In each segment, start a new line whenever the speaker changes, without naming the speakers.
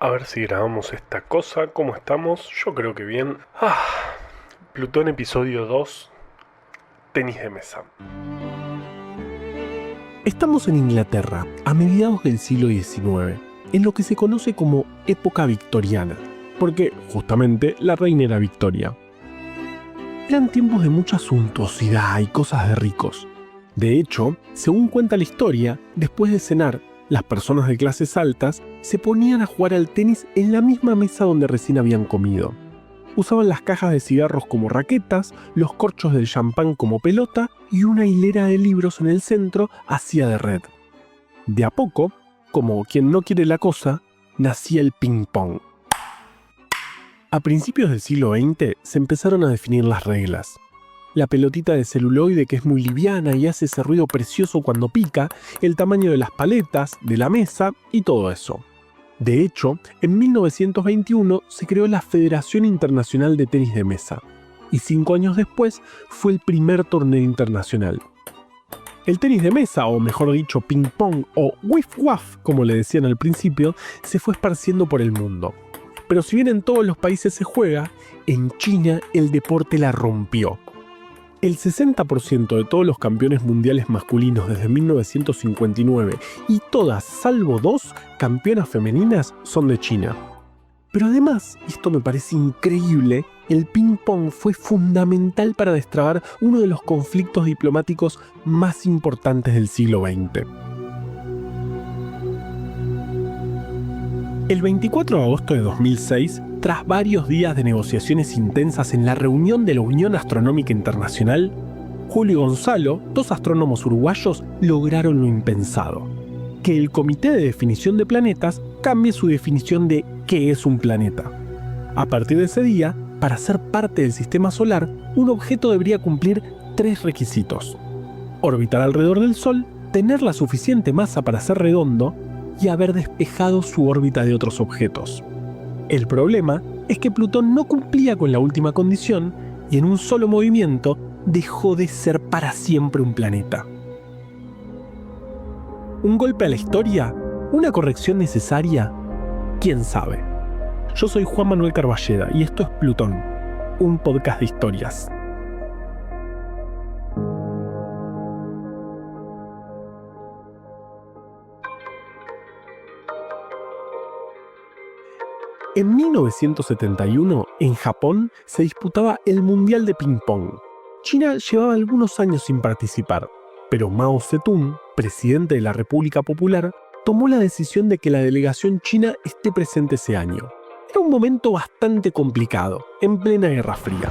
A ver si grabamos esta cosa. ¿Cómo estamos? Yo creo que bien. Plutón episodio 2. Tenis de mesa.
Estamos en Inglaterra, a mediados del siglo XIX, en lo que se conoce como época victoriana, porque justamente la reina era Victoria. Eran tiempos de mucha suntuosidad y cosas de ricos. De hecho, según cuenta la historia, después de cenar, las personas de clases altas se ponían a jugar al tenis en la misma mesa donde recién habían comido. Usaban las cajas de cigarros como raquetas, los corchos del champán como pelota y una hilera de libros en el centro hacía de red. De a poco, como quien no quiere la cosa, nacía el ping-pong. A principios del siglo XX se empezaron a definir las reglas. La pelotita de celuloide que es muy liviana y hace ese ruido precioso cuando pica, el tamaño de las paletas, de la mesa y todo eso. De hecho, en 1921 se creó la Federación Internacional de Tenis de Mesa, y 5 años después fue el primer torneo internacional. El tenis de mesa, o mejor dicho ping pong o wiff-waff, como le decían al principio, se fue esparciendo por el mundo. Pero si bien en todos los países se juega, en China el deporte la rompió. El 60% de todos los campeones mundiales masculinos desde 1959 y todas, salvo 2, campeonas femeninas son de China. Pero además, y esto me parece increíble, el ping-pong fue fundamental para destrabar uno de los conflictos diplomáticos más importantes del siglo XX. El 24 de agosto de 2006, tras varios días de negociaciones intensas en la reunión de la Unión Astronómica Internacional, Julio y Gonzalo, 2 astrónomos uruguayos, lograron lo impensado: que el Comité de Definición de Planetas cambie su definición de qué es un planeta. A partir de ese día, para ser parte del Sistema Solar, un objeto debería cumplir 3 requisitos: orbitar alrededor del Sol, tener la suficiente masa para ser redondo y haber despejado su órbita de otros objetos. El problema es que Plutón no cumplía con la última condición y en un solo movimiento dejó de ser para siempre un planeta. ¿Un golpe a la historia? ¿Una corrección necesaria? ¿Quién sabe? Yo soy Juan Manuel Carballeda y esto es Plutón, un podcast de historias. En 1971, en Japón, se disputaba el Mundial de Ping-Pong. China llevaba algunos años sin participar, pero Mao Zedong, presidente de la República Popular, tomó la decisión de que la delegación china esté presente ese año. Era un momento bastante complicado, en plena Guerra Fría.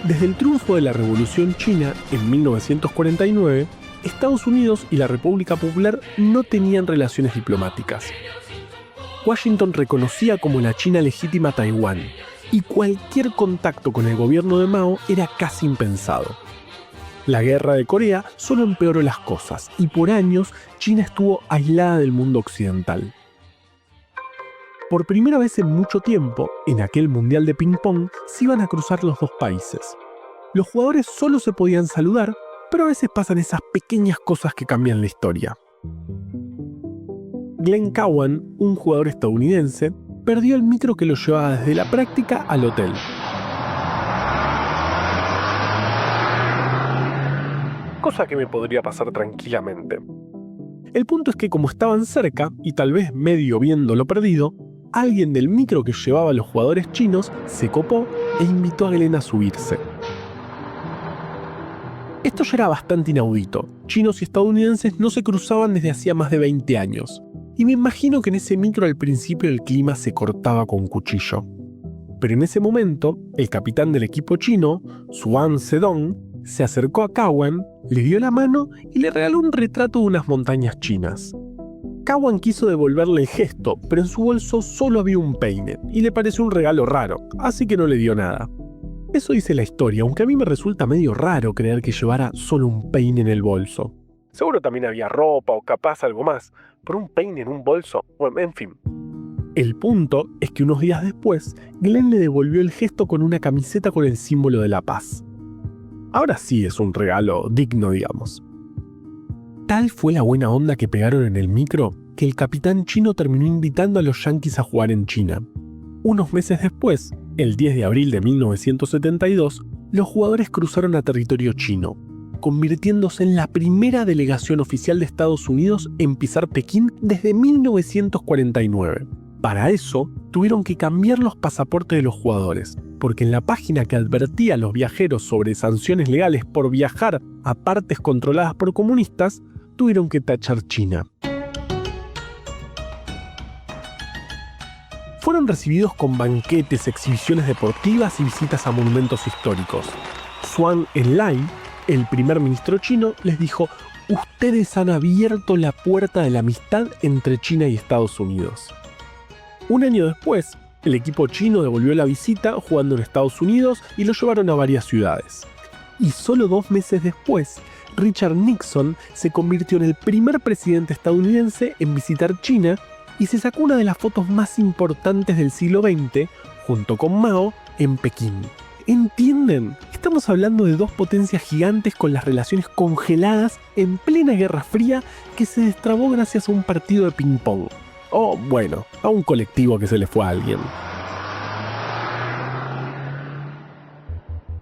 Desde el triunfo de la Revolución China en 1949, Estados Unidos y la República Popular no tenían relaciones diplomáticas. Washington reconocía como la China legítima a Taiwán, y cualquier contacto con el gobierno de Mao era casi impensado. La guerra de Corea solo empeoró las cosas, y por años China estuvo aislada del mundo occidental. Por primera vez en mucho tiempo, en aquel mundial de ping-pong, se iban a cruzar los 2 países. Los jugadores solo se podían saludar, pero a veces pasan esas pequeñas cosas que cambian la historia. Glenn Cowan, un jugador estadounidense, perdió el micro que lo llevaba desde la práctica al hotel. Cosa que me podría pasar tranquilamente. El punto es que como estaban cerca, y tal vez medio viendo lo perdido, alguien del micro que llevaba a los jugadores chinos se copó e invitó a Glenn a subirse. Esto ya era bastante inaudito. Chinos y estadounidenses no se cruzaban desde hacía más de 20 años. Y me imagino que en ese micro al principio el clima se cortaba con cuchillo. Pero en ese momento, el capitán del equipo chino, Zhuang Zedong, se acercó a Cowan, le dio la mano y le regaló un retrato de unas montañas chinas. Cowan quiso devolverle el gesto, pero en su bolso solo había un peine, y le pareció un regalo raro, así que no le dio nada. Eso dice la historia, aunque a mí me resulta medio raro creer que llevara solo un peine en el bolso. Seguro también había ropa o capaz algo más, pero un peine en un bolso, bueno, en fin. El punto es que unos días después, Glenn le devolvió el gesto con una camiseta con el símbolo de la paz. Ahora sí es un regalo digno, digamos. Tal fue la buena onda que pegaron en el micro que el capitán chino terminó invitando a los yanquis a jugar en China. Unos meses después, el 10 de abril de 1972, los jugadores cruzaron a territorio chino, convirtiéndose en la primera delegación oficial de Estados Unidos en pisar Pekín desde 1949. Para eso, tuvieron que cambiar los pasaportes de los jugadores, porque en la página que advertía a los viajeros sobre sanciones legales por viajar a partes controladas por comunistas, tuvieron que tachar China. Fueron recibidos con banquetes, exhibiciones deportivas y visitas a monumentos históricos. Zhuang Enlai, el primer ministro chino, les dijo: "Ustedes han abierto la puerta de la amistad entre China y Estados Unidos". Un año después, el equipo chino devolvió la visita jugando en Estados Unidos y lo llevaron a varias ciudades. Y solo 2 meses después, Richard Nixon se convirtió en el primer presidente estadounidense en visitar China y se sacó una de las fotos más importantes del siglo XX, junto con Mao, en Pekín. ¿Entienden? Estamos hablando de 2 potencias gigantes con las relaciones congeladas en plena Guerra Fría que se destrabó gracias a un partido de ping-pong. O, bueno, a un colectivo que se le fue a alguien.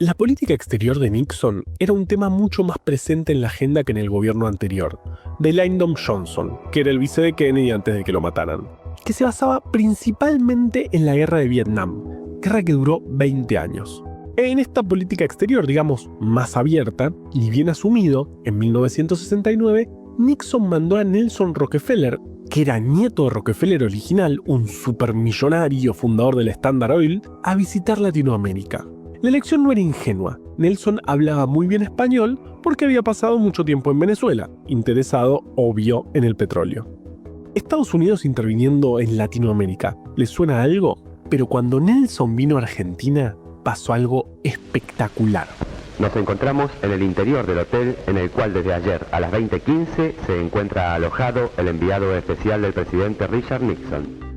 La política exterior de Nixon era un tema mucho más presente en la agenda que en el gobierno anterior, de Lyndon Johnson, que era el vice de Kennedy antes de que lo mataran, que se basaba principalmente en la guerra de Vietnam, guerra que duró 20 años. En esta política exterior, digamos, más abierta y bien asumido, en 1969, Nixon mandó a Nelson Rockefeller, que era nieto de Rockefeller original, un supermillonario fundador del Standard Oil, a visitar Latinoamérica. La elección no era ingenua. Nelson hablaba muy bien español porque había pasado mucho tiempo en Venezuela, interesado, obvio, en el petróleo. Estados Unidos interviniendo en Latinoamérica, ¿les suena algo? Pero cuando Nelson vino a Argentina, pasó algo espectacular.
Nos encontramos en el interior del hotel en el cual desde ayer a las 20:15 se encuentra alojado el enviado especial del presidente Richard Nixon.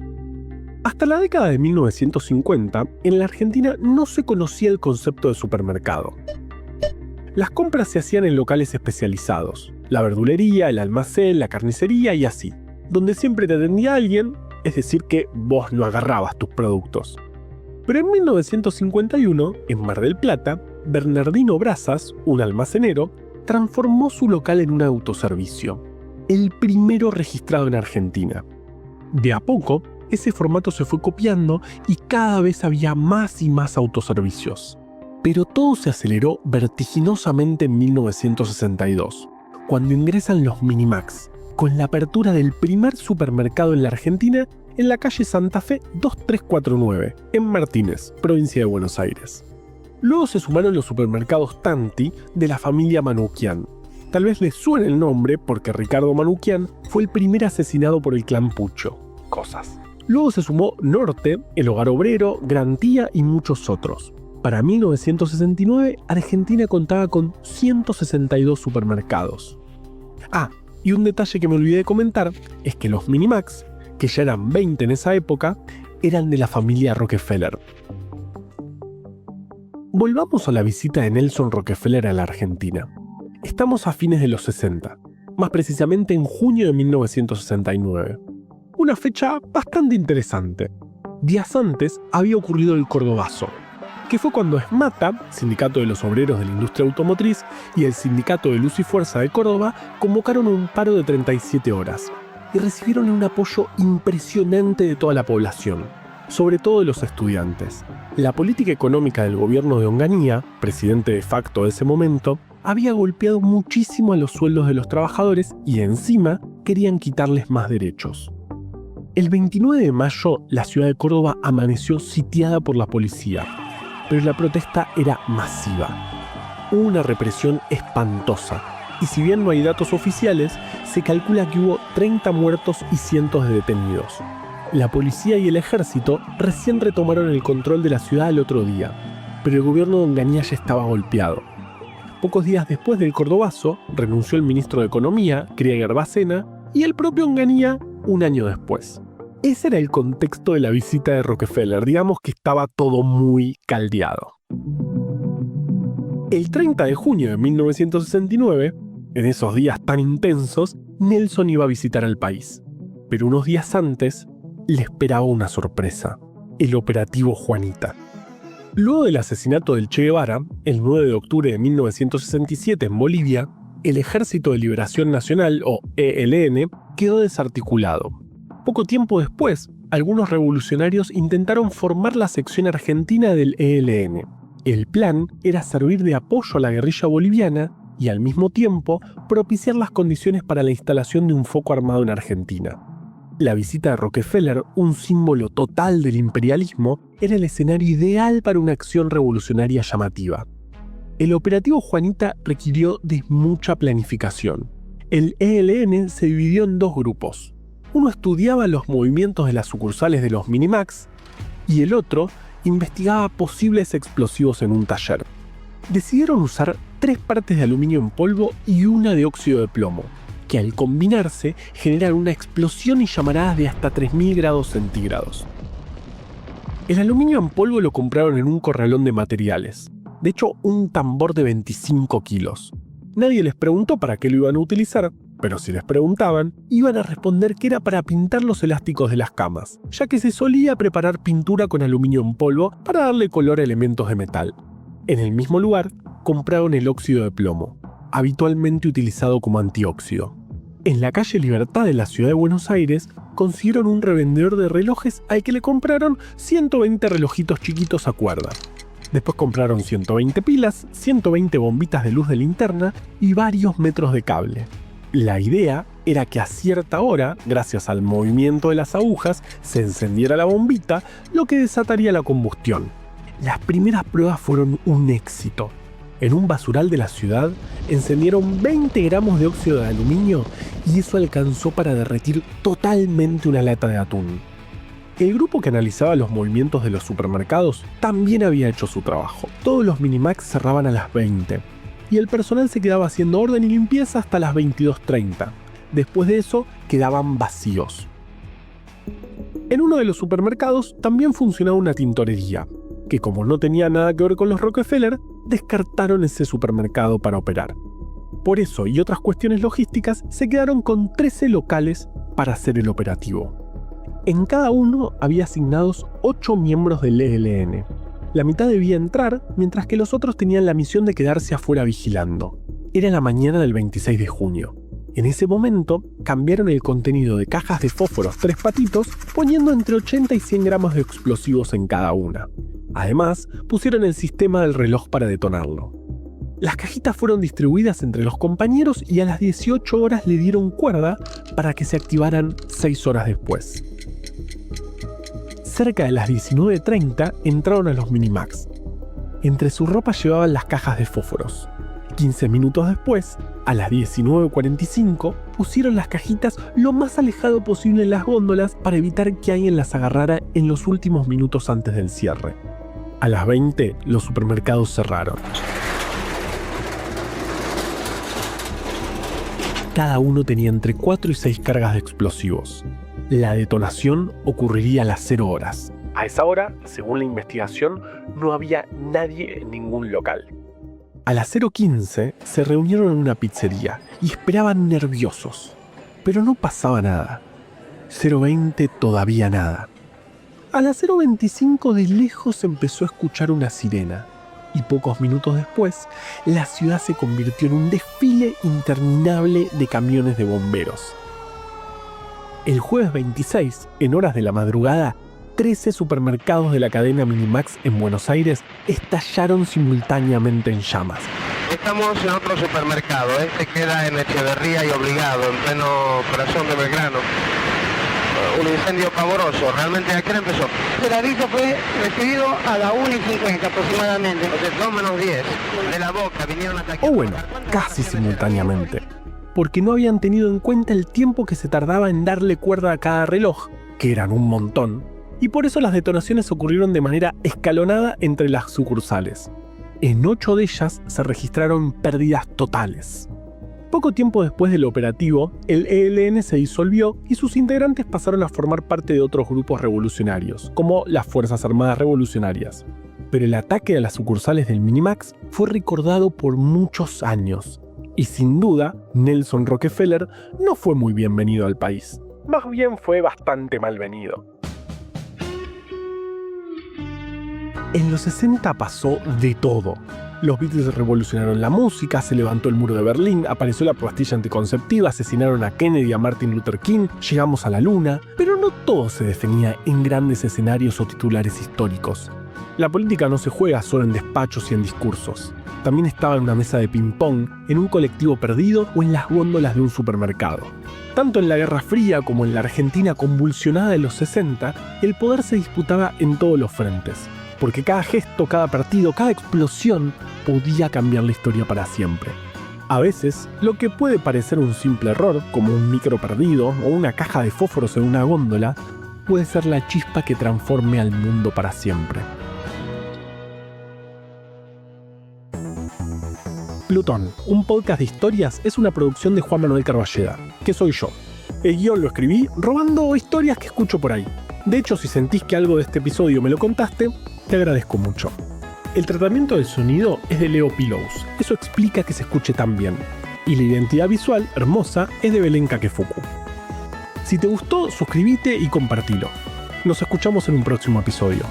Hasta la década de 1950, en la Argentina no se conocía el concepto de supermercado. Las compras se hacían en locales especializados, la verdulería, el almacén, la carnicería y así, donde siempre te atendía alguien, es decir que vos no agarrabas tus productos. Pero en 1951, en Mar del Plata, Bernardino Brazas, un almacenero, transformó su local en un autoservicio, el primero registrado en Argentina. De a poco, ese formato se fue copiando y cada vez había más y más autoservicios. Pero todo se aceleró vertiginosamente en 1962, cuando ingresan los Minimax, con la apertura del primer supermercado en la Argentina en la calle Santa Fe 2349, en Martínez, provincia de Buenos Aires. Luego se sumaron los supermercados Tanti de la familia Manoukian. Tal vez les suene el nombre porque Ricardo Manoukian fue el primer asesinado por el clan Pucho. Cosas. Luego se sumó Norte, el Hogar Obrero, Garantía y muchos otros. Para 1969, Argentina contaba con 162 supermercados. Ah, y un detalle que me olvidé de comentar es que los Minimax, que ya eran 20 en esa época, eran de la familia Rockefeller. Volvamos a la visita de Nelson Rockefeller a la Argentina. Estamos a fines de los 60, más precisamente en junio de 1969. Una fecha bastante interesante. Días antes había ocurrido el Cordobazo, que fue cuando SMATA, Sindicato de los Obreros de la Industria Automotriz, y el Sindicato de Luz y Fuerza de Córdoba convocaron un paro de 37 horas y recibieron un apoyo impresionante de toda la población, sobre todo de los estudiantes. La política económica del gobierno de Onganía, presidente de facto de ese momento, había golpeado muchísimo a los sueldos de los trabajadores y encima querían quitarles más derechos. El 29 de mayo, la ciudad de Córdoba amaneció sitiada por la policía, pero la protesta era masiva. Hubo una represión espantosa, y si bien no hay datos oficiales, se calcula que hubo 30 muertos y cientos de detenidos. La policía y el ejército recién retomaron el control de la ciudad el otro día, pero el gobierno de Onganía ya estaba golpeado. Pocos días después del Cordobazo, renunció el ministro de Economía, Krieger Bacena, y el propio Onganía un año después. Ese era el contexto de la visita de Rockefeller, digamos que estaba todo muy caldeado. El 30 de junio de 1969, en esos días tan intensos, Nelson iba a visitar al país. Pero unos días antes, le esperaba una sorpresa: el operativo Juanita. Luego del asesinato del Che Guevara, el 9 de octubre de 1967 en Bolivia, el Ejército de Liberación Nacional, o ELN, quedó desarticulado. Poco tiempo después, algunos revolucionarios intentaron formar la sección argentina del ELN. El plan era servir de apoyo a la guerrilla boliviana y al mismo tiempo propiciar las condiciones para la instalación de un foco armado en Argentina. La visita de Rockefeller, un símbolo total del imperialismo, era el escenario ideal para una acción revolucionaria llamativa. El operativo Juanita requirió de mucha planificación. El ELN se dividió en dos grupos. Uno estudiaba los movimientos de las sucursales de los Minimax y el otro investigaba posibles explosivos en un taller. Decidieron usar 3 partes de aluminio en polvo y una de óxido de plomo, que al combinarse generan una explosión y llamaradas de hasta 3000 grados centígrados. El aluminio en polvo lo compraron en un corralón de materiales, de hecho un tambor de 25 kilos. Nadie les preguntó para qué lo iban a utilizar, pero si les preguntaban, iban a responder que era para pintar los elásticos de las camas, ya que se solía preparar pintura con aluminio en polvo para darle color a elementos de metal. En el mismo lugar, compraron el óxido de plomo, habitualmente utilizado como antióxido. En la calle Libertad de la ciudad de Buenos Aires, consiguieron un revendedor de relojes al que le compraron 120 relojitos chiquitos a cuerda. Después compraron 120 pilas, 120 bombitas de luz de linterna y varios metros de cable. La idea era que a cierta hora, gracias al movimiento de las agujas, se encendiera la bombita, lo que desataría la combustión. Las primeras pruebas fueron un éxito. En un basural de la ciudad, encendieron 20 gramos de óxido de aluminio y eso alcanzó para derretir totalmente una lata de atún. El grupo que analizaba los movimientos de los supermercados también había hecho su trabajo. Todos los Minimax cerraban a las 20 y el personal se quedaba haciendo orden y limpieza hasta las 22:30. Después de eso, quedaban vacíos. En uno de los supermercados también funcionaba una tintorería, que como no tenía nada que ver con los Rockefeller, descartaron ese supermercado para operar. Por eso y otras cuestiones logísticas, se quedaron con 13 locales para hacer el operativo. En cada uno había asignados 8 miembros del ELN. La mitad debía entrar, mientras que los otros tenían la misión de quedarse afuera vigilando. Era la mañana del 26 de junio. En ese momento, cambiaron el contenido de cajas de fósforos 3 patitos, poniendo entre 80 y 100 gramos de explosivos en cada una. Además, pusieron el sistema del reloj para detonarlo. Las cajitas fueron distribuidas entre los compañeros y a las 18 horas le dieron cuerda para que se activaran 6 horas después. Cerca de las 19:30 entraron a los Minimax. Entre su ropa llevaban las cajas de fósforos. 15 minutos después, a las 19:45, pusieron las cajitas lo más alejado posible en las góndolas para evitar que alguien las agarrara en los últimos minutos antes del cierre. A las 20, los supermercados cerraron. Cada uno tenía entre 4 y 6 cargas de explosivos. La detonación ocurriría a las 0 horas. A esa hora, según la investigación, no había nadie en ningún local. A las 0:15 se reunieron en una pizzería y esperaban nerviosos. Pero no pasaba nada. 0:20 todavía nada. A las 0:25 de lejos se empezó a escuchar una sirena. Y pocos minutos después, la ciudad se convirtió en un desfile interminable de camiones de bomberos. El jueves 26, en horas de la madrugada, 13 supermercados de la cadena Minimax en Buenos Aires estallaron simultáneamente en llamas.
Estamos en otro supermercado, este queda en Echeverría y Obligado, en pleno corazón de Belgrano. Un incendio pavoroso, ¿realmente a qué hora empezó?
El aviso fue recibido a la 1:50 aproximadamente.
Entonces 2:10, de la Boca vinieron a atacar.
O bueno, casi simultáneamente, porque no habían tenido en cuenta el tiempo que se tardaba en darle cuerda a cada reloj, que eran un montón, y por eso las detonaciones ocurrieron de manera escalonada entre las sucursales. En 8 de ellas se registraron pérdidas totales. Poco tiempo después del operativo, el ELN se disolvió y sus integrantes pasaron a formar parte de otros grupos revolucionarios, como las Fuerzas Armadas Revolucionarias. Pero el ataque a las sucursales del Minimax fue recordado por muchos años, y sin duda, Nelson Rockefeller no fue muy bienvenido al país. más bien fue bastante malvenido. En los 60 pasó de todo. Los Beatles revolucionaron la música, se levantó el muro de Berlín, apareció la pastilla anticonceptiva, asesinaron a Kennedy y a Martin Luther King, llegamos a la luna, pero no todo se definía en grandes escenarios o titulares históricos. La política no se juega solo en despachos y en discursos. También estaba en una mesa de ping-pong, en un colectivo perdido o en las góndolas de un supermercado. Tanto en la Guerra Fría como en la Argentina convulsionada de los 60, el poder se disputaba en todos los frentes. Porque cada gesto, cada partido, cada explosión podía cambiar la historia para siempre. A veces, lo que puede parecer un simple error, como un micro perdido o una caja de fósforos en una góndola, puede ser la chispa que transforme al mundo para siempre. Plutón, un podcast de historias, es una producción de Juan Manuel Carballeda, que soy yo. El guión lo escribí robando historias que escucho por ahí. De hecho, si sentís que algo de este episodio me lo contaste, te agradezco mucho. El tratamiento del sonido es de Leo Pillows, eso explica que se escuche tan bien. Y la identidad visual, hermosa, es de Belén Kakefuku. Si te gustó, suscríbete y compartilo. Nos escuchamos en un próximo episodio.